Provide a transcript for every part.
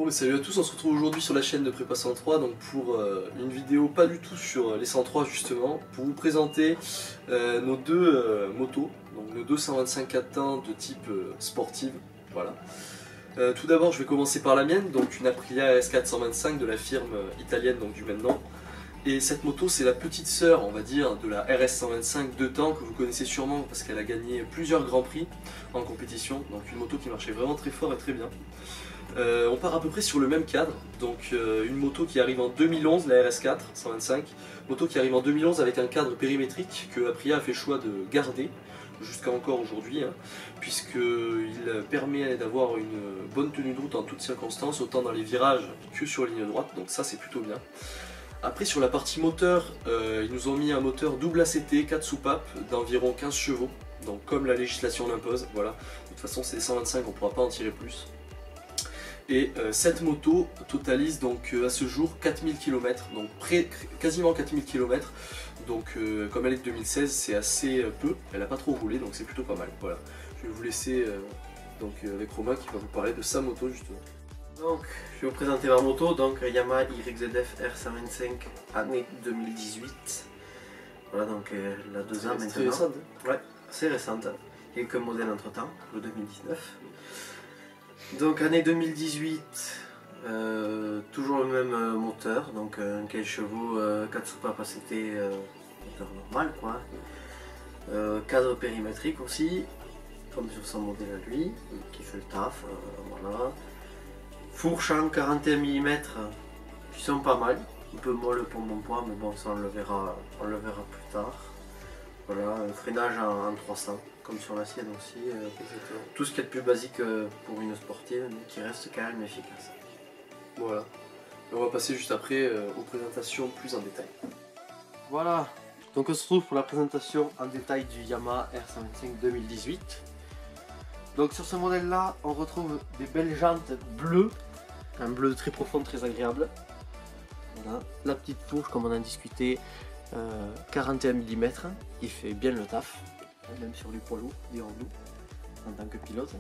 Bon, salut à tous, on se retrouve aujourd'hui sur la chaîne de Prépa 103 donc pour une vidéo pas du tout sur les 103 justement, pour vous présenter nos deux motos, donc nos deux 125 4 temps de type sportive, voilà. Tout d'abord je vais commencer par la mienne, donc une Aprilia RS4 125 de la firme italienne donc du même nom. Et cette moto c'est la petite sœur on va dire de la RS 125 2 temps que vous connaissez sûrement parce qu'elle a gagné plusieurs grands prix en compétition, donc une moto qui marchait vraiment très fort et très bien. On part à peu près sur le même cadre, donc une moto qui arrive en 2011, la RS4 125, moto qui arrive en 2011 avec un cadre périmétrique que Aprilia a fait choix de garder jusqu'à encore aujourd'hui, hein, puisqu'il permet d'avoir une bonne tenue de route en toutes circonstances, autant dans les virages que sur la ligne droite, donc ça c'est plutôt bien. Après sur la partie moteur, ils nous ont mis un moteur double ACT 4 soupapes d'environ 15 chevaux, donc comme la législation l'impose, voilà. De toute façon c'est des 125, on ne pourra pas en tirer plus. Et cette moto totalise donc à ce jour 4000 km, donc quasiment 4000 km. Donc comme elle est de 2016, c'est assez peu, elle n'a pas trop roulé, donc c'est plutôt pas mal. Voilà. Je vais vous laisser avec Romain qui va vous parler de sa moto justement. Donc je vais vous présenter ma moto, donc Yamaha YZF R125 année 2018. Voilà, donc la 2 ans maintenant. C'est récente, hein. Ouais, c'est récente. Il y a quelques modèles entre temps, le 2019. Donc année 2018, toujours le même moteur, donc 15 chevaux, 4 soupapes ACT, moteur normal quoi. Cadre périmétrique aussi, comme sur son modèle à lui, qui fait le taf, voilà. Fourche en 41 mm, qui sont pas mal, un peu molle pour mon poids, mais bon ça on le verra plus tard. Voilà, un freinage en 300. Comme sur la sienne aussi, tout ce qui est le plus basique pour une sportive, mais qui reste quand même efficace. Voilà, on va passer juste après aux présentations plus en détail. Voilà, donc on se retrouve pour la présentation en détail du Yamaha R125 2018. Donc sur ce modèle là, on retrouve des belles jantes bleues, un bleu très profond, très agréable. Voilà. La petite fourche comme on a discuté, 41 mm, qui fait bien le taf. Même sur les poids lourds, dirons-nous, en tant que pilote.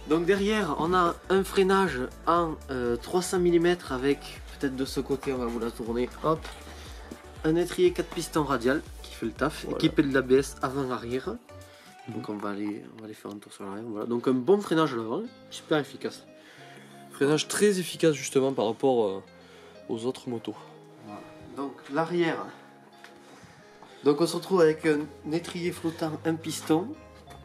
Donc derrière, on a un freinage en 300 mm avec, peut-être de ce côté, on va vous la tourner, hop, un étrier 4 pistons radial qui fait le taf, voilà. Équipé de l'ABS avant-arrière. Donc on va aller faire un tour sur l'arrière. Voilà. Donc un bon freinage à l'avant, super efficace. Freinage très efficace justement par rapport aux autres motos. Voilà. Donc l'arrière. Donc on se retrouve avec un étrier flottant, un piston,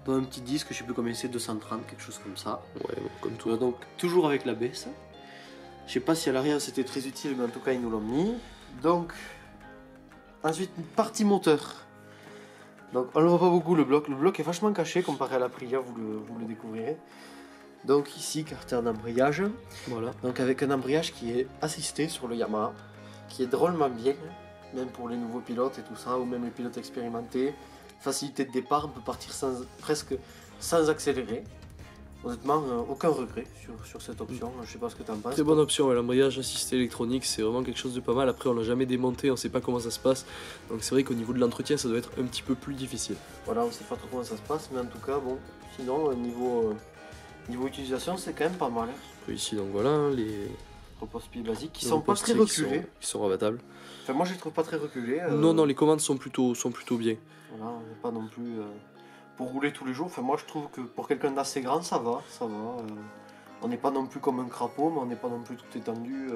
dans un petit disque, je sais plus combien c'est, 230, quelque chose comme ça. Ouais, bon, comme tout. Donc toujours avec la baisse. Je sais pas si à l'arrière c'était très utile, mais en tout cas ils nous l'ont mis. Donc ensuite une partie moteur. Donc on ne voit pas beaucoup le bloc est vachement caché comparé à l'Aprilia, vous le découvrirez. Donc ici carter d'embrayage. Voilà. Donc avec un embrayage qui est assisté sur le Yamaha, qui est drôlement bien. Même pour les nouveaux pilotes et tout ça, ou même les pilotes expérimentés. Facilité de départ, on peut partir presque sans accélérer. Honnêtement, aucun regret sur cette option, je sais pas ce que tu en penses. Très bonne option, ouais. L'embrayage assisté électronique, c'est vraiment quelque chose de pas mal. Après, on l'a jamais démonté, on sait pas comment ça se passe. Donc c'est vrai qu'au niveau de l'entretien, ça doit être un petit peu plus difficile. Voilà, on sait pas trop comment ça se passe, mais en tout cas, bon, sinon, niveau utilisation, c'est quand même pas mal. Ici, donc voilà, les repose-pieds basiques qui sont pas très reculés. Qui sont rabattables. Enfin, moi je les trouve pas très reculés. Non, les commandes sont plutôt bien. Voilà, on n'est pas non plus pour rouler tous les jours. Enfin, moi je trouve que pour quelqu'un d'assez grand, ça va. On n'est pas non plus comme un crapaud, mais on n'est pas non plus tout étendu.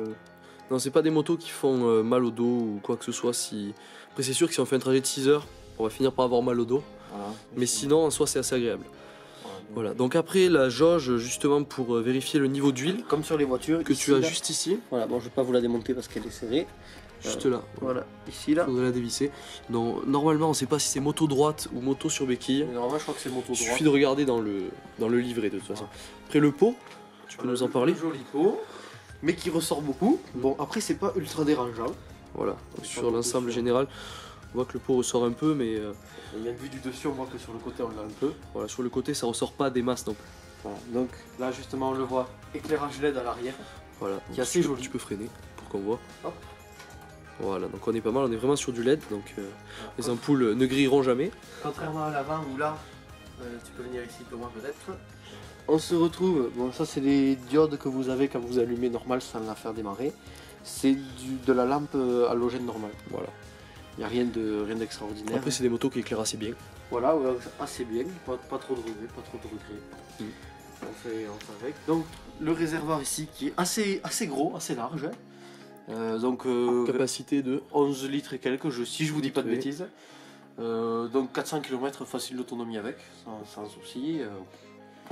Non, c'est pas des motos qui font mal au dos ou quoi que ce soit. Après, c'est sûr que si on fait un trajet de 6 heures, on va finir par avoir mal au dos. Voilà, mais sinon, en soi, c'est assez agréable. Voilà, donc après la jauge justement pour vérifier le niveau d'huile. Comme sur les voitures. Que tu as juste ici. Voilà, bon je vais pas vous la démonter parce qu'elle est serrée. Juste là. Voilà, ici là. On va la dévisser. Donc normalement on sait pas si c'est moto droite ou moto sur béquille. Mais normalement je crois que c'est moto droite. Il suffit de regarder dans le livret de toute façon. Après le pot, tu peux nous en parler. Joli pot, mais qui ressort beaucoup. Bon après c'est pas ultra dérangeant. Voilà, donc sur l'ensemble général. On voit que le pot ressort un peu, mais... Bien vu du dessus, on voit que sur le côté, on l'a un peu. Voilà, sur le côté, ça ressort pas des masses non plus. Voilà, donc là, justement, on le voit, éclairage LED à l'arrière. Voilà, qui est assez joli. Tu peux freiner pour qu'on voit. Hop. Voilà, donc on est pas mal, on est vraiment sur du LED, donc les ampoules ne grilleront jamais. Contrairement à l'avant, où là, tu peux venir ici pour moi peut-être. on se retrouve, bon ça c'est les diodes que vous avez quand vous allumez normal sans la faire démarrer. C'est de la lampe halogène normale, voilà. Il n'y a rien d'extraordinaire. Après c'est des motos qui éclairent assez bien. Voilà, ouais, assez bien, pas trop de regrets, On fait avec. Donc le réservoir ici qui est assez gros, assez large. Donc Capacité de 11 litres et quelques, si je vous dis pas de Oui. bêtises. Donc 400 km facile d'autonomie avec, sans souci.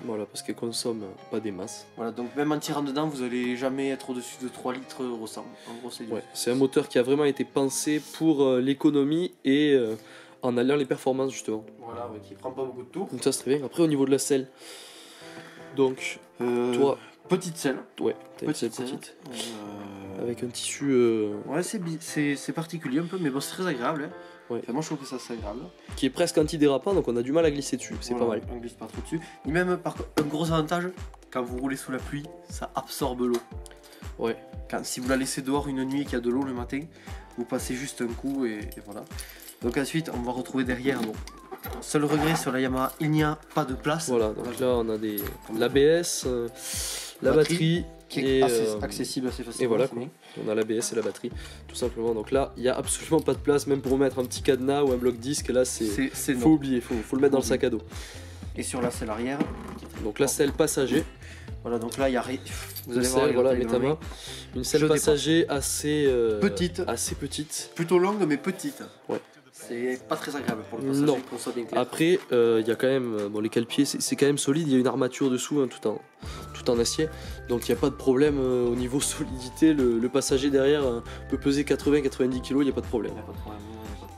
Voilà, parce qu'elle consomme pas des masses. Voilà, donc même en tirant dedans, vous allez jamais être au-dessus de 3 litres au 100. En gros, c'est Ouais, c'est un moteur qui a vraiment été pensé pour l'économie et en alliant les performances justement. Voilà, ouais, qui prend pas beaucoup de tours. Donc ça c'est très bien. Après au niveau de la selle, donc toi, Petite selle. ouais, t'as une selle Petite selle. petite. Avec un tissu Ouais, c'est particulier un peu, mais bon, c'est très agréable. Hein. Ouais. Enfin, moi, je trouve que ça c'est agréable. qui est presque antidérapant, donc on a du mal à glisser dessus, c'est Voilà, pas mal. On glisse pas trop dessus. Et même, par contre, un gros avantage, quand vous roulez sous la pluie, ça absorbe l'eau. Ouais. Si vous la laissez dehors une nuit et qu'il y a de l'eau le matin, vous passez juste un coup et voilà. Donc ensuite, on va retrouver derrière. Donc, seul regret sur la Yamaha, il n'y a pas de place. Voilà, donc là on a l'ABS, la batterie qui est et, accessible assez facilement. et voilà c'est quoi. bien. On a l'ABS et la batterie, tout simplement. Donc là, il n'y a absolument pas de place, même pour mettre un petit cadenas ou un bloc disque. Là, C'est faut non. oublier, faut le mettre dans le sac à dos. Et sur la selle arrière, Donc là, selle passager. voilà, donc là il y a vous allez Une voir selle, les voilà, détails mets dans ta la main. main. Une selle Je dépense. passager assez Petite. Assez petite. Plutôt longue mais petite. Ouais. C'est pas très agréable pour le passager, Non. qu'on soit bien clair. Après, il y a quand même, bon, les cale-pieds, c'est quand même solide. Il y a une armature dessous, hein, tout en acier. Donc il n'y a pas de problème au niveau solidité. Le passager derrière peut peser 80-90 kg, il n'y a pas de problème. Il n'y a pas de problème.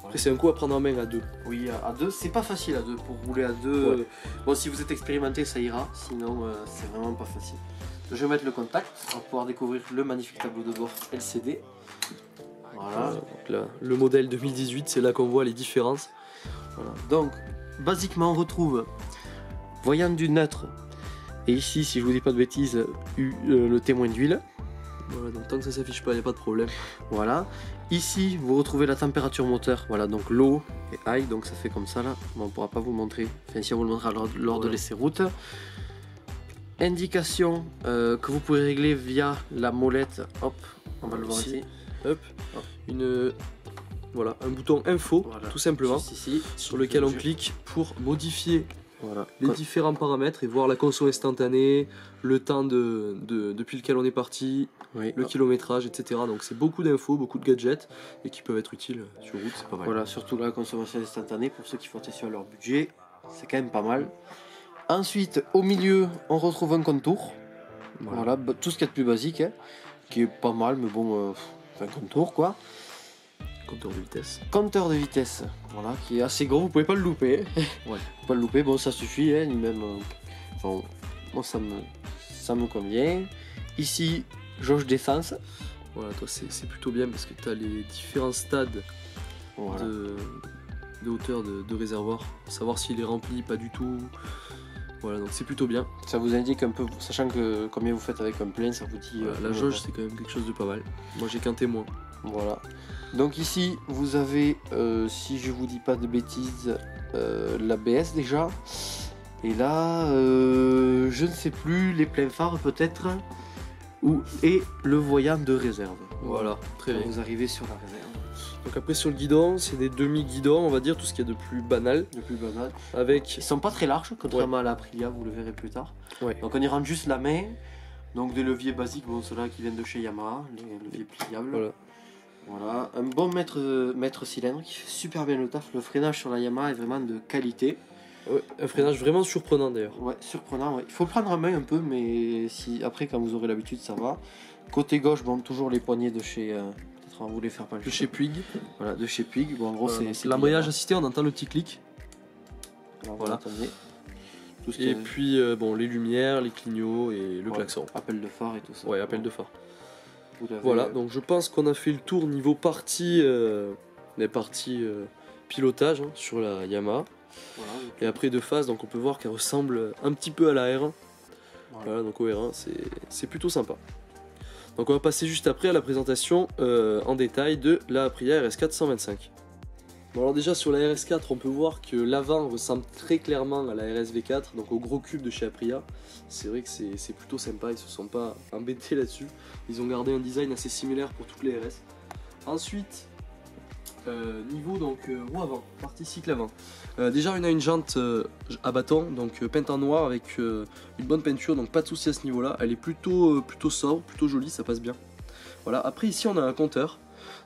Après, c'est un coup à prendre en main à deux. Oui, à deux, c'est pas facile à deux. Pour rouler à deux, Ouais. bon, si vous êtes expérimenté, ça ira. Sinon, c'est vraiment pas facile. Je vais mettre le contact pour pouvoir découvrir le magnifique tableau de bord LCD. Voilà. Donc là, le modèle 2018, c'est là qu'on voit les différences. Voilà. Donc, basiquement, on retrouve voyant du neutre. Et ici, si je vous dis pas de bêtises, le témoin d'huile. Voilà, donc tant que ça s'affiche pas, il n'y a pas de problème. Voilà. Ici, vous retrouvez la température moteur. Voilà, donc low et high, donc ça fait comme ça là. Bon, on pourra pas vous montrer. Enfin, si on vous le montrera lors de l'essai route. Indication que vous pouvez régler via la molette. Hop, on va le voir Ici. ici. Hop, voilà, un bouton info, Voilà. tout simplement, Juste ici, sur lequel on clique pour modifier Voilà. les différents paramètres et voir la conso instantanée, le temps depuis lequel on est parti, Oui. le kilométrage, etc. Donc c'est beaucoup d'infos, beaucoup de gadgets et qui peuvent être utiles sur route, c'est pas mal. Voilà, surtout la consommation instantanée pour ceux qui font attention à leur budget, c'est quand même pas mal. Ensuite, au milieu, on retrouve un contour. Voilà, tout ce qu'il y a de plus basique, hein, qui est pas mal, mais bon, un contour quoi. Compteur de vitesse. Compteur de vitesse, voilà, qui est assez gros, vous pouvez pas le louper. Ouais. Faut pas le louper, bon ça suffit, hein, lui-même. Enfin, moi ça me convient. Ici, jauge d'essence. Voilà, toi c'est plutôt bien parce que tu as les différents stades Voilà. de hauteur de réservoir, savoir s'il est rempli, pas du tout. Voilà, donc c'est plutôt bien. Ça vous indique un peu, sachant que combien vous faites avec un plein, ça vous dit. Voilà, la jauge c'est quand même quelque chose de pas mal. Moi j'ai qu'un témoin. Voilà. Donc ici, vous avez, si je vous dis pas de bêtises, l'ABS déjà. Et là, je ne sais plus, les pleins phares peut-être. Et le voyant de réserve. Voilà, très bien. Vous arrivez sur la réserve. Donc après sur le guidon, c'est des demi-guidons, on va dire, tout ce qu'il y a de plus banal. Le plus banal. Avec. Ils sont pas très larges, contrairement à la Aprilia, vous le verrez plus tard. Ouais. Donc on y rentre juste la main. Donc des leviers basiques, bon ceux-là qui viennent de chez Yamaha, les leviers pliables. Voilà. Voilà, un bon mètre cylindre qui fait super bien le taf. Le freinage sur la Yamaha est vraiment de qualité. Ouais, un freinage vraiment surprenant d'ailleurs. Ouais, surprenant. Ouais. Il faut le prendre en main un peu, mais si après quand vous aurez l'habitude, ça va. Côté gauche, bon, toujours les poignées de chez. Peut-être on va vous les faire pas. De chez Puig. Voilà, de chez Puig. Bon, en gros, Voilà, c'est l'embrayage assisté, on entend le petit clic. Alors, voilà. attendez. Tout ce Et qui est puis bon, les lumières, les clignots et le klaxon. appel de phare et tout ça. Ouais, appel de phare. Vous l'avez, Voilà, donc je pense qu'on a fait le tour niveau partie, pilotage hein, sur la Yamaha. voilà, Et après de face, donc on peut voir qu'elle ressemble un petit peu à la R1. Voilà. Voilà, donc au R1, c'est plutôt sympa. Donc on va passer juste après à la présentation en détail de la Aprilia RS4 125. Bon alors déjà sur la RS4 on peut voir que l'avant ressemble très clairement à la RSV4, donc au gros cube de chez Aprilia. C'est vrai que c'est plutôt sympa, ils se sont pas embêtés là-dessus. Ils ont gardé un design assez similaire pour toutes les RS. Ensuite, niveau donc roue avant, partie cycle avant. Déjà on a une jante à bâton, donc peinte en noir avec une bonne peinture, donc pas de souci à ce niveau là. Elle est plutôt sobre, plutôt jolie, ça passe bien. Voilà, après ici on a un compteur.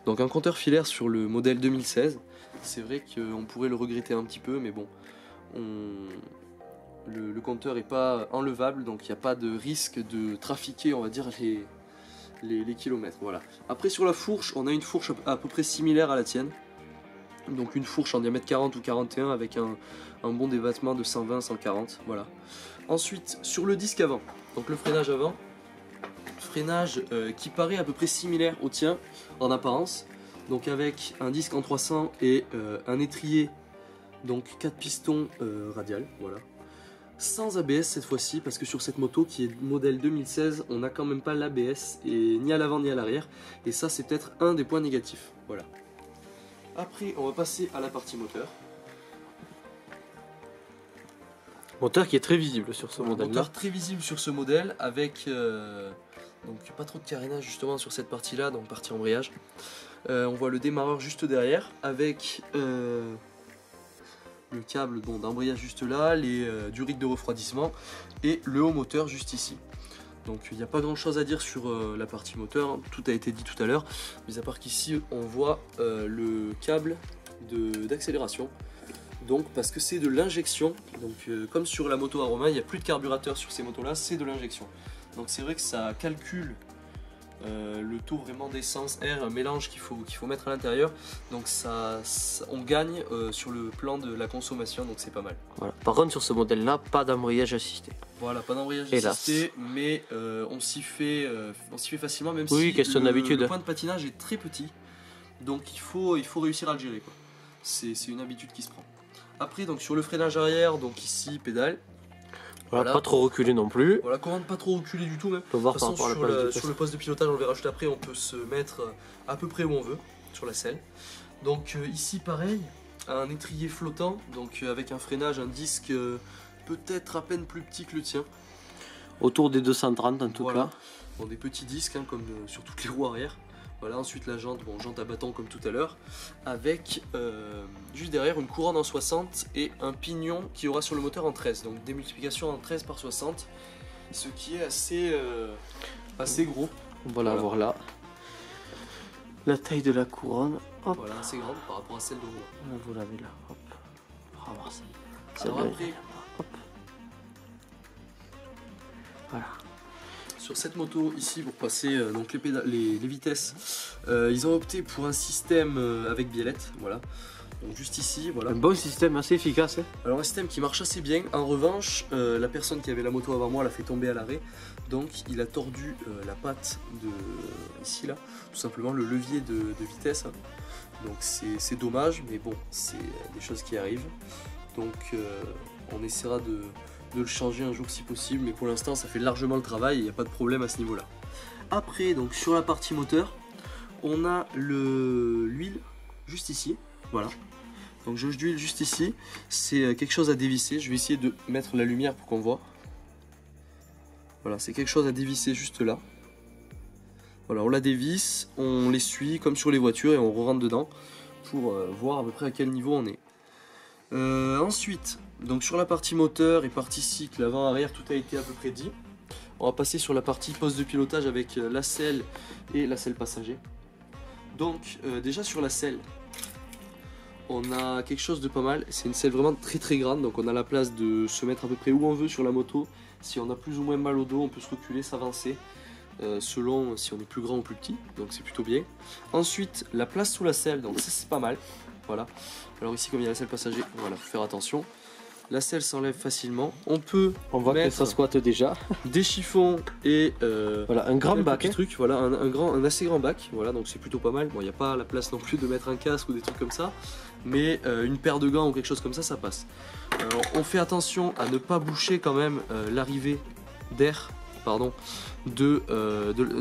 Donc un compteur filaire sur le modèle 2016. C'est vrai qu'on pourrait le regretter un petit peu, mais bon, le compteur n'est pas enlevable, donc il n'y a pas de risque de trafiquer, on va dire, les kilomètres. Voilà. Après sur la fourche, on a une fourche à peu près similaire à la tienne. Donc une fourche en diamètre 40 ou 41 avec un bon débattement de 120-140. Voilà. Ensuite, sur le disque avant, donc le freinage avant, freinage qui paraît à peu près similaire au tien en apparence, donc avec un disque en 300 et un étrier, donc 4 pistons radial, voilà, sans ABS cette fois-ci, parce que sur cette moto qui est modèle 2016 on n'a quand même pas l'ABS, et ni à l'avant ni à l'arrière, et ça c'est peut-être un des points négatifs. Voilà. Après on va passer à la partie moteur. Moteur qui est très visible sur ce modèle là. Moteur très visible sur ce modèle avec donc pas trop de carénage justement sur cette partie là, donc partie embrayage. On voit le démarreur juste derrière avec le câble d'embrayage juste là, du rig de refroidissement et le haut moteur juste ici. Donc il n'y a pas grand chose à dire sur la partie moteur, hein. Tout a été dit tout à l'heure, mais à part qu'ici on voit le câble d'accélération. Donc parce que c'est de l'injection, donc comme sur la moto Aroma, il n'y a plus de carburateur sur ces motos là, c'est de l'injection. Donc c'est vrai que ça calcule le taux vraiment d'essence, air, un mélange qu'il faut mettre à l'intérieur. Donc on gagne sur le plan de la consommation, donc c'est pas mal. Voilà. Par contre sur ce modèle là, pas d'embrayage assisté. Voilà, pas d'embrayage assisté, mais on s'y fait facilement, même oui, si question d'habitude. Le point de patinage est très petit. Donc il faut réussir à le gérer, quoi. C'est une habitude qui se prend. Après donc sur le freinage arrière, donc ici pédale. Voilà, pas trop reculé non plus. Voilà, commande pas trop reculé du tout même. On peut voir de toute façon, sur le poste de pilotage, on le verra juste après, on peut se mettre à peu près où on veut sur la selle. Donc ici pareil, un étrier flottant, donc avec un freinage, un disque peut-être à peine plus petit que le tien. Autour des 230 en tout cas. Bon, des petits disques hein, comme sur toutes les roues arrière. Voilà, ensuite la jante, jante à bâton comme tout à l'heure, avec juste derrière une couronne en 60 et un pignon qui aura sur le moteur en 13, donc démultiplication en 13 par 60, ce qui est assez gros. Voilà, voir là. La taille de la couronne, hop. Voilà, assez grande par rapport à celle de roulant. Vous l'avez là, hop. On va voir ça. Alors après, hop. Voilà. Sur cette moto ici, pour passer donc les vitesses, ils ont opté pour un système avec biellette, voilà. Donc juste ici, voilà. Un bon système assez efficace. Hein. Alors un système qui marche assez bien. En revanche, la personne qui avait la moto avant moi l'a fait tomber à l'arrêt. Donc il a tordu la patte de ici là, tout simplement le levier de vitesse. Hein. Donc c'est dommage, mais bon, c'est des choses qui arrivent. Donc on essaiera de le changer un jour si possible, mais pour l'instant ça fait largement le travail et il n'y a pas de problème à ce niveau là. Après donc sur la partie moteur, on a l'huile juste ici, voilà. Donc jauge d'huile juste ici, c'est quelque chose à dévisser, je vais essayer de mettre la lumière pour qu'on voit. Voilà, c'est quelque chose à dévisser juste là. Voilà, on la dévisse, on l'essuie comme sur les voitures et on rentre dedans pour voir à peu près à quel niveau on est. Ensuite, donc sur la partie moteur et partie cycle, avant, arrière, tout a été à peu près dit. On va passer sur la partie poste de pilotage avec la selle et la selle passager. Donc déjà sur la selle, on a quelque chose de pas mal. C'est une selle vraiment très très grande, donc on a la place de se mettre à peu près où on veut sur la moto. Si on a plus ou moins mal au dos, on peut se reculer, s'avancer. Selon si on est plus grand ou plus petit, donc c'est plutôt bien. Ensuite, la place sous la selle, donc ça c'est pas mal. Voilà. Alors ici, comme il y a la selle passager, voilà, faut faire attention. La selle s'enlève facilement. On voit que ça squatte déjà. Des chiffons et voilà un grand bac. Truc, voilà un assez grand bac. Voilà, donc c'est plutôt pas mal. Bon, il n'y a pas la place non plus de mettre un casque ou des trucs comme ça, mais une paire de gants ou quelque chose comme ça passe. Alors, on fait attention à ne pas boucher quand même l'arrivée d'air, pardon, de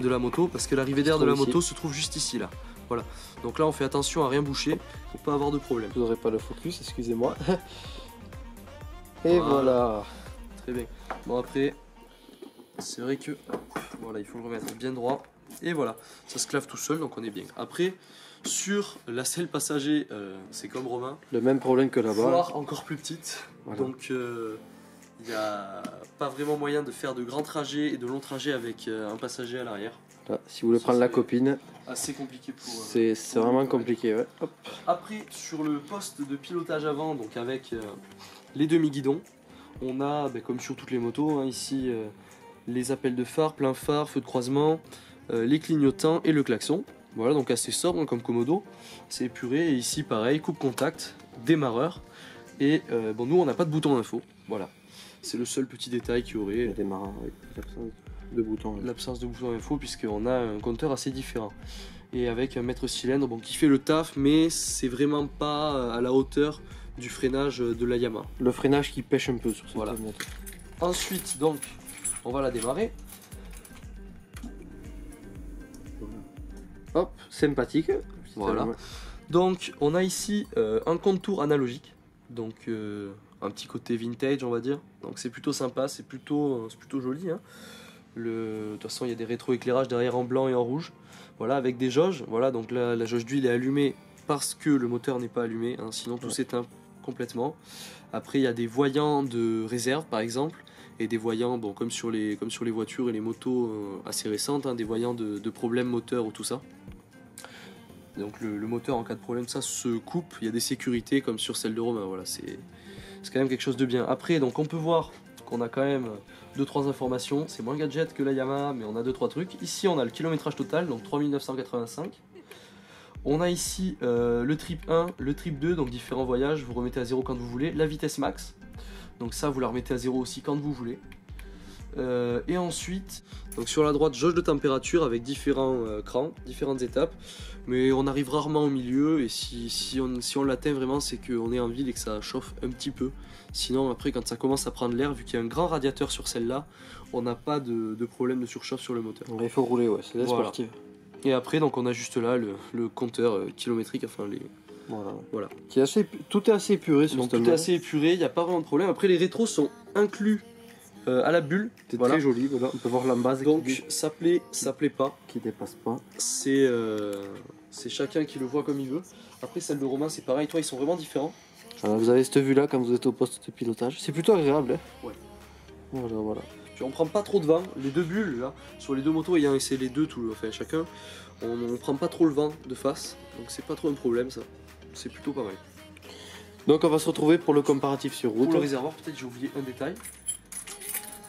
la moto, parce que l'arrivée d'air de la moto se trouve juste ici là. Voilà. Donc là on fait attention à rien boucher pour pas avoir de problème. Vous n'aurez pas le focus, excusez-moi. Et voilà. Très bien. Bon après, c'est vrai que voilà, il faut le remettre bien droit. Et voilà, ça se clave tout seul, donc on est bien. Après, sur la selle passager, c'est comme Romain. Le même problème que là-bas. Voire encore plus petite. Voilà. Donc il n'y a pas vraiment moyen de faire de grands trajets et de longs trajets avec un passager à l'arrière. Là, si vous voulez prendre la copine, assez compliqué pour. C'est vraiment compliqué, ouais. Hop. Après, sur le poste de pilotage avant, donc avec les demi-guidons, on a, comme sur toutes les motos, hein, ici les appels de phare, plein phare, feu de croisement, les clignotants et le klaxon. Voilà, donc assez sobre hein, comme Komodo, c'est épuré. Et ici, pareil, coupe contact, démarreur. Et bon, nous, on n'a pas de bouton d'info. Voilà, c'est le seul petit détail qu'il y aurait. Démarreur avec l'absence de bouton. L'absence de bouton d'info, puisqu'on a un compteur assez différent. Et avec un mètre cylindre bon, qui fait le taf, mais c'est vraiment pas à la hauteur du freinage de la Yamaha. Le freinage qui pêche un peu sur cette moto. Ensuite, donc, on va la démarrer. Hop, sympathique. Voilà. Donc, on a ici un contour analogique. Donc, un petit côté vintage, on va dire. Donc, c'est plutôt sympa, c'est plutôt joli. Hein. De toute façon, il y a des rétroéclairages derrière en blanc et en rouge. Voilà, avec des jauges. Voilà, donc là, la jauge d'huile est allumée parce que le moteur n'est pas allumé. Hein, sinon, tout s'éteint complètement. Après, il y a des voyants de réserve, par exemple. Et des voyants, bon, comme sur les voitures et les motos assez récentes, hein, des voyants de problèmes moteurs ou tout ça. Donc le moteur, en cas de problème, ça se coupe. Il y a des sécurités comme sur celle de Romain. Voilà, c'est quand même quelque chose de bien. Après, donc on peut voir qu'on a quand même 2-3 informations. C'est moins gadget que la Yamaha, mais on a 2-3 trucs. Ici, on a le kilométrage total, donc 3985. On a ici le trip 1, le trip 2, donc différents voyages. Vous remettez à 0 quand vous voulez. La vitesse max. Donc ça, vous la remettez à 0 aussi quand vous voulez. Et ensuite, donc sur la droite, jauge de température avec différents crans, différentes étapes. Mais on arrive rarement au milieu et si on l'atteint vraiment, c'est qu'on est en ville et que ça chauffe un petit peu. Sinon, après, quand ça commence à prendre l'air, vu qu'il y a un grand radiateur sur celle-là, on n'a pas de problème de surchauffe sur le moteur. Il faut rouler, ouais, c'est la sportive. Et après, donc on a juste là le compteur kilométrique, enfin les... Voilà. Tout est assez épuré sur donc tout est assez épuré, il n'y a pas vraiment de problème. Après les rétros sont inclus à la bulle. C'est très joli, voilà. On peut voir la base. Donc ça plaît pas. Qui dépasse pas. C'est chacun qui le voit comme il veut. Après celle de Romain c'est pareil, toi ils sont vraiment différents. Voilà, vous avez cette vue là quand vous êtes au poste de pilotage. C'est plutôt agréable. Hein. Ouais. Voilà. Puis on prend pas trop de vent. Les deux bulles là, sur les deux motos ayant essayé les deux, enfin chacun, on prend pas trop le vent de face. Donc c'est pas trop un problème ça. C'est plutôt pas mal. Donc on va se retrouver pour le comparatif sur route. Pour le réservoir, peut-être j'ai oublié un détail.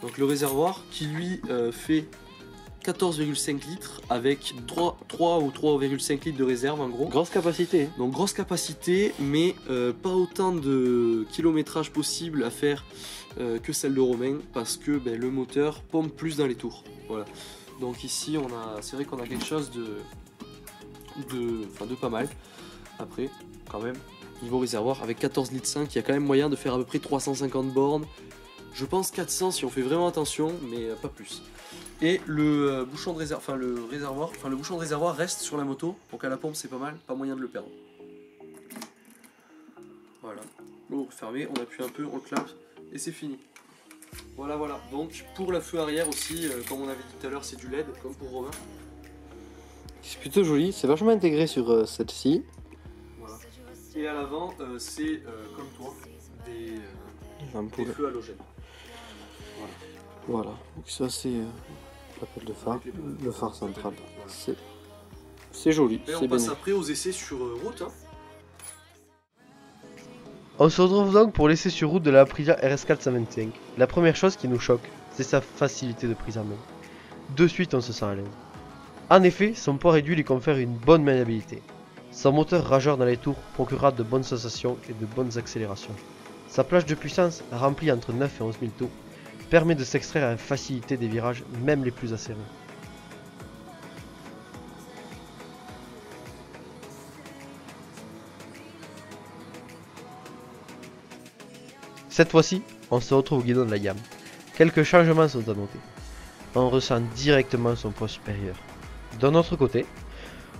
Donc le réservoir qui lui fait 14,5 litres avec 3 ou 3,5 litres de réserve en gros. Grosse capacité. Donc grosse capacité, mais pas autant de kilométrage possible à faire que celle de Romain parce que le moteur pompe plus dans les tours. Voilà. Donc ici c'est vrai qu'on a quelque chose de pas mal. Après, quand même, niveau réservoir, avec 14 litres 5, il y a quand même moyen de faire à peu près 350 bornes. Je pense 400 si on fait vraiment attention, mais pas plus. Et le bouchon de réservoir, le bouchon de réservoir reste sur la moto, donc à la pompe c'est pas mal, pas moyen de le perdre. Voilà, l'eau fermée, on appuie un peu, on le clappe et c'est fini. Voilà. Donc pour la feu arrière aussi, comme on avait dit tout à l'heure, c'est du LED, comme pour Romain. C'est plutôt joli, c'est vachement intégré sur celle-ci. Et à l'avant, c'est comme toi, des feux halogènes. Voilà. Donc ça c'est l'appel de phare, le phare central. C'est joli. Et on passe après aux essais sur route. Hein. On se retrouve donc pour l'essai sur route de la Aprilia RS425. La première chose qui nous choque, c'est sa facilité de prise en main. De suite on se sent à l'aise. En effet, son poids réduit lui confère une bonne maniabilité. Son moteur rageur dans les tours procurera de bonnes sensations et de bonnes accélérations. Sa plage de puissance, remplie entre 9 et 11 000 tours, permet de s'extraire avec facilité des virages, même les plus acérés. Cette fois-ci, on se retrouve au guidon de la gamme. Quelques changements sont à noter. On ressent directement son poids supérieur. D'un autre côté,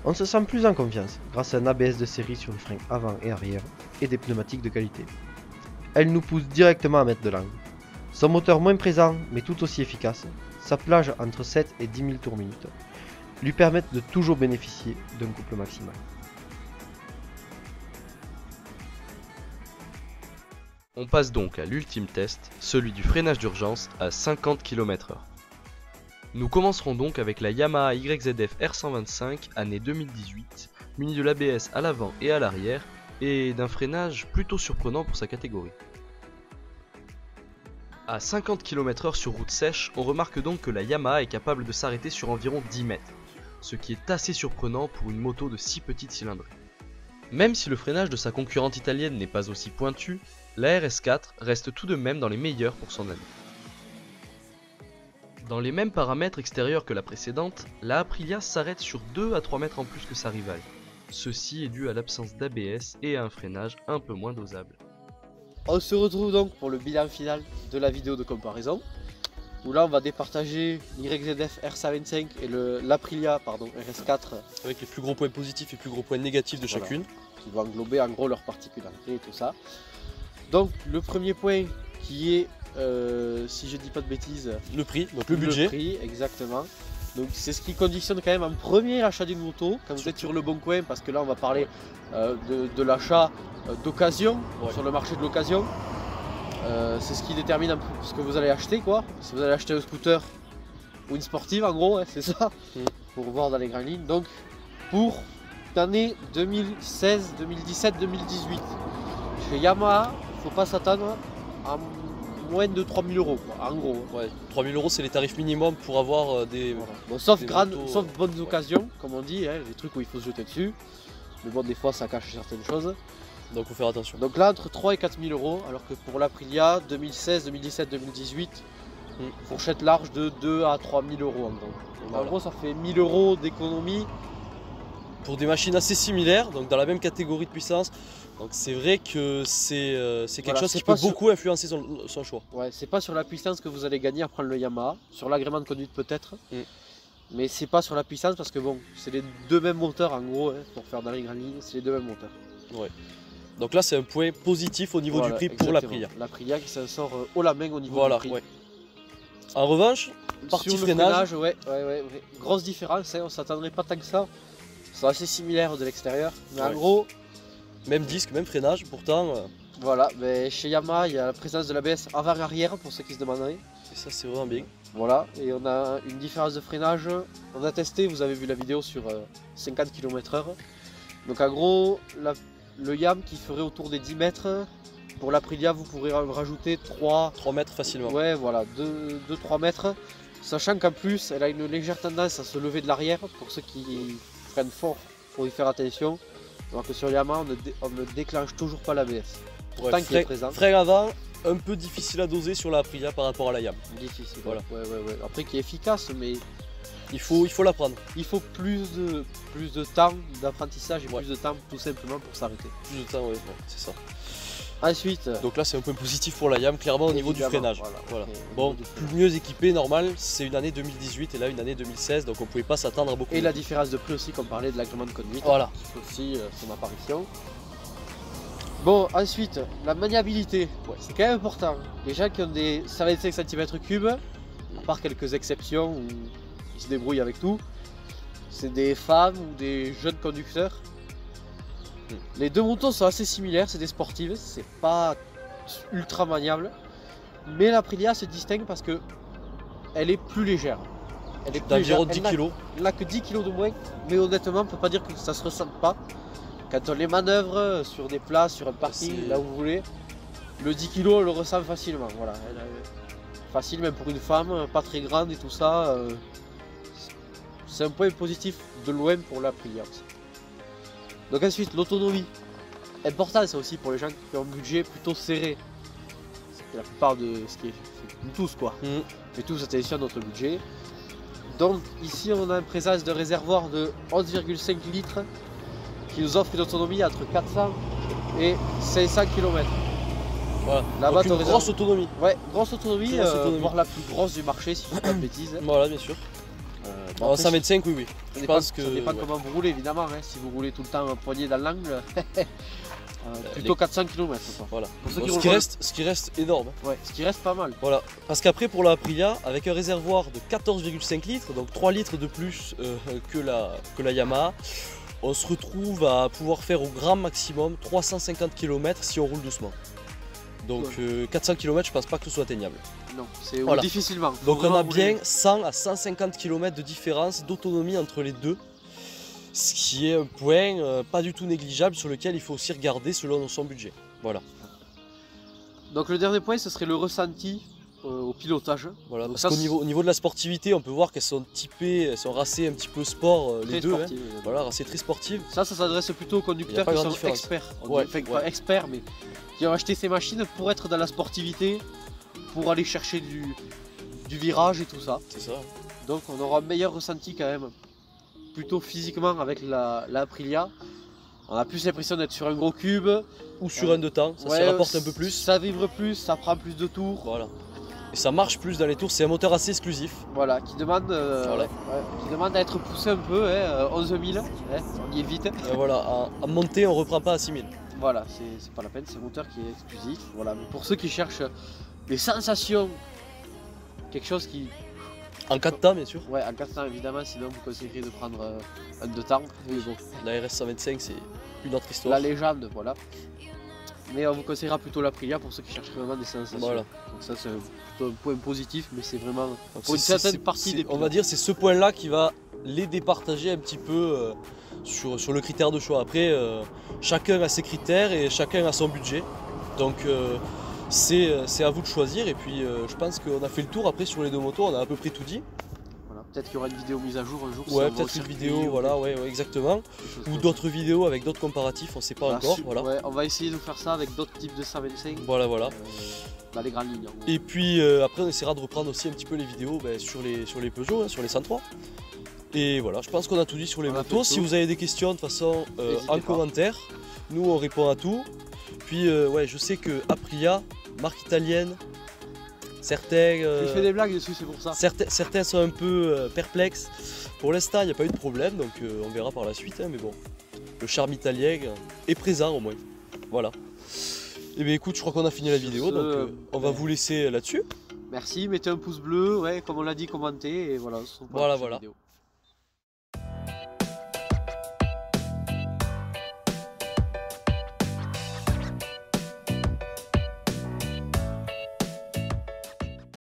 On se sent plus en confiance grâce à un ABS de série sur le frein avant et arrière et des pneumatiques de qualité. Elle nous pousse directement à mettre de l'angle. Son moteur moins présent mais tout aussi efficace, sa plage entre 7 et 10 000 tours minute, lui permettent de toujours bénéficier d'un couple maximal. On passe donc à l'ultime test, celui du freinage d'urgence à 50 km/h. Nous commencerons donc avec la Yamaha YZF R125 année 2018, munie de l'ABS à l'avant et à l'arrière, et d'un freinage plutôt surprenant pour sa catégorie. À 50 km/h sur route sèche, on remarque donc que la Yamaha est capable de s'arrêter sur environ 10 mètres, ce qui est assez surprenant pour une moto de si petite cylindrée. Même si le freinage de sa concurrente italienne n'est pas aussi pointu, la RS4 reste tout de même dans les meilleurs pour son année. Dans les mêmes paramètres extérieurs que la précédente, la Aprilia s'arrête sur 2 à 3 mètres en plus que sa rivale. Ceci est dû à l'absence d'ABS et à un freinage un peu moins dosable. On se retrouve donc pour le bilan final de la vidéo de comparaison, où là on va départager l'YZF R125 et l'Aprilia RS4 avec les plus gros points positifs et les plus gros points négatifs de chacune. Qui vont englober en gros leurs particularités et tout ça. Donc le premier point qui est, si je dis pas de bêtises, le prix, donc le budget. Le prix, exactement. Donc c'est ce qui conditionne quand même un premier achat d'une moto, quand vous êtes sur le bon coin, parce que là on va parler de l'achat d'occasion, sur le marché de l'occasion. C'est ce qui détermine un peu ce que vous allez acheter, quoi. Si vous allez acheter un scooter ou une sportive en gros, hein, c'est ça, pour voir dans les grandes lignes. Donc pour l'année 2016, 2017, 2018, chez Yamaha, il ne faut pas s'attendre à moins de 3 000 € quoi, en gros. Ouais, 3 000 € c'est les tarifs minimum pour avoir des... Voilà. Bon, sauf motos, sauf bonnes occasions, comme on dit, hein, les trucs où il faut se jeter dessus. Mais bon, des fois ça cache certaines choses. Donc il faut faire attention. Donc là, entre 3 et 4 000 €, alors que pour l'Aprilia, 2016, 2017, 2018, fourchette large de 2 à 3 000 € en gros. Voilà. En gros, ça fait 1 000 € d'économie. Pour des machines assez similaires, donc dans la même catégorie de puissance. Donc c'est vrai que c'est quelque chose qui peut beaucoup influencer son choix. Ouais, c'est pas sur la puissance que vous allez gagner à prendre le Yamaha, sur l'agrément de conduite peut-être. Mais c'est pas sur la puissance parce que bon, c'est les deux mêmes moteurs en gros, hein, pour faire dans les grandes lignes, c'est les deux mêmes moteurs. Ouais. Donc là c'est un point positif au niveau du prix pour l'Aprilia. L'Aprilia qui s'en sort haut la main au niveau du prix. Ouais. En revanche, partie freinage, ouais. Grosse différence, hein, on s'attendrait pas tant que ça. Ils sont assez similaires de l'extérieur, mais en gros... Même disque, même freinage, pourtant... Voilà, mais chez Yamaha, il y a la présence de l'ABS avant-arrière pour ceux qui se demanderaient. Et ça c'est vraiment bien. Voilà, et on a une différence de freinage. On a testé, vous avez vu la vidéo sur 50 km/h. Donc en gros, le YAM qui ferait autour des 10 mètres, pour l'Aprilia vous pourrez rajouter 3 mètres facilement. Ouais, voilà, 2-3 mètres. Sachant qu'en plus, elle a une légère tendance à se lever de l'arrière. Pour ceux qui freinent fort, il faut y faire attention. Alors que sur Yamaha, on ne déclenche toujours pas l'ABS. Pourtant qu'il est présent. Frein avant, un peu difficile à doser sur la Aprilia par rapport à la YAM. Difficile, voilà. Ouais. Après qui est efficace, mais il faut l'apprendre. Il faut plus de temps d'apprentissage et plus de temps tout simplement pour s'arrêter. Plus de temps, oui, c'est ça. Ensuite, donc là c'est un point positif pour la YAM, clairement au niveau du freinage. Voilà. Bon, mieux équipé, normal, c'est une année 2018 et là une année 2016, donc on pouvait pas s'attendre à beaucoup. Et la différence de prix aussi, comme parlait de l'agrément de conduite. Voilà. Aussi son apparition. Bon, ensuite, la maniabilité, c'est quand même important. Les gens qui ont des 125 cm3, à part quelques exceptions où ils se débrouillent avec tout, c'est des femmes ou des jeunes conducteurs. Les deux motos sont assez similaires, c'est des sportives, c'est pas ultra maniable. Mais l'Aprilia se distingue parce que elle est plus légère. Elle est d'environ 10 kg. Elle n'a que 10 kg de moins, mais honnêtement, on ne peut pas dire que ça se ressente pas. Quand on les manœuvre sur des places, sur un parking, là où vous voulez, le 10 kg on le ressent facilement. Voilà. Facile même pour une femme, pas très grande et tout ça. C'est un point positif de loin pour l'Aprilia aussi. Donc ensuite, l'autonomie. Important ça aussi pour les gens qui ont un budget plutôt serré. C'est la plupart de ce qui est nous tous quoi. On fait tous attention à notre budget. Donc ici on a une présence de réservoir de 11,5 litres qui nous offre une autonomie entre 400 et 500 km. Voilà. Là-bas, donc une grosse autonomie. Ouais, grosse autonomie, voire la plus grosse du marché si je ne dis pas de bêtises. Voilà, bien sûr. Bon, En après, 125, oui, oui. ça Je dépend, pense que. ça dépend ouais. comment vous roulez évidemment, hein. Si vous roulez tout le temps poignet dans l'angle, plutôt 400 km. Voilà. Pour ceux Bon, qui ce qui reste énorme. Ouais, ce qui reste pas mal. Voilà. Parce qu'après, pour la Aprilia, avec un réservoir de 14,5 litres, donc 3 litres de plus que la Yamaha, on se retrouve à pouvoir faire au grand maximum 350 km si on roule doucement. Donc 400 km, je pense pas que ce soit atteignable. Non, c'est Voilà. difficilement. Faut Donc on vraiment a bien rouler. 100 à 150 km de différence d'autonomie entre les deux. Ce qui est un point pas du tout négligeable sur lequel il faut aussi regarder selon son budget. Voilà. Donc le dernier point, ce serait le ressenti au pilotage. Voilà, Donc parce ça, qu'au niveau de la sportivité, on peut voir qu'elles sont typées, elles sont racées un petit peu sport, très les deux. sportif, Voilà, racées très sportives. Ça s'adresse plutôt aux Y a conducteurs pas qui grande sont différence. experts. Ouais, Enfin, ouais. pas experts, mais qui ont acheté ces machines pour être dans la sportivité, pour aller chercher du virage et tout ça. C'est ça. Donc on aura un meilleur ressenti quand même, plutôt physiquement avec la Aprilia. On a plus l'impression d'être sur un gros cube. Ou sur un de temps, ça se rapporte un peu plus. Ça vibre plus, ça prend plus de tours. Voilà. Et ça marche plus dans les tours, c'est un moteur assez exclusif. Voilà, qui demande, Voilà. qui demande à être poussé un peu, 11 000, on y est vite. Et voilà, en montée, on reprend pas à 6000. Voilà, c'est pas la peine, c'est un moteur qui est exclusif. Voilà, mais pour ceux qui cherchent des sensations, quelque chose qui... En 4 temps, bien sûr. Ouais, en 4 temps évidemment, sinon vous conseillerez de prendre un 2 temps. Mais bon, La RS 125, c'est une autre histoire. la légende, voilà. Mais on vous conseillera plutôt l'Aprilia pour ceux qui cherchent vraiment des sensations. Voilà. Donc ça c'est plutôt un point positif, mais c'est vraiment Donc pour une c'est- certaine c'est- partie c'est- des On va pilotes. dire c'est ce point-là qui va les départager un petit peu sur le critère de choix. Après, chacun a ses critères et chacun a son budget. Donc c'est à vous de choisir. Et puis je pense qu'on a fait le tour. Après sur les deux motos, on a à peu près tout dit. Voilà. Peut-être qu'il y aura une vidéo mise à jour un jour. si Ouais, on va au peut-être une circuit vidéo, ou voilà, ouais, exactement. quelque chose Ou comme d'autres vidéos avec d'autres comparatifs, on sait pas ça. encore. Su- Voilà. ouais, on va essayer de faire ça avec d'autres types de 125 Voilà, voilà. dans les grandes lignes. en gros. Et puis après on essaiera de reprendre aussi un petit peu les vidéos sur les Peugeot, hein, sur les 103. Et voilà, je pense qu'on a tout dit sur les On a fait motos. le Si tour. vous avez des questions, de toute façon, N'hésitez en pas. commentaire. Nous on répond à tout. Puis ouais, je sais que Aprilia, marque italienne, certains, J'ai fait des blagues dessus, c'est pour ça. certains sont un peu perplexes. Pour l'instant, il n'y a pas eu de problème, donc on verra par la suite. Hein, mais bon, le charme italien est présent au moins. Voilà. Et bien écoute, je crois qu'on a fini la Sur vidéo, ce, donc on va ouais. vous laisser là-dessus. Merci, mettez un pouce bleu, ouais, comme on l'a dit, commentez et voilà. on se retrouve pour la Voilà, prochaine voilà. vidéo.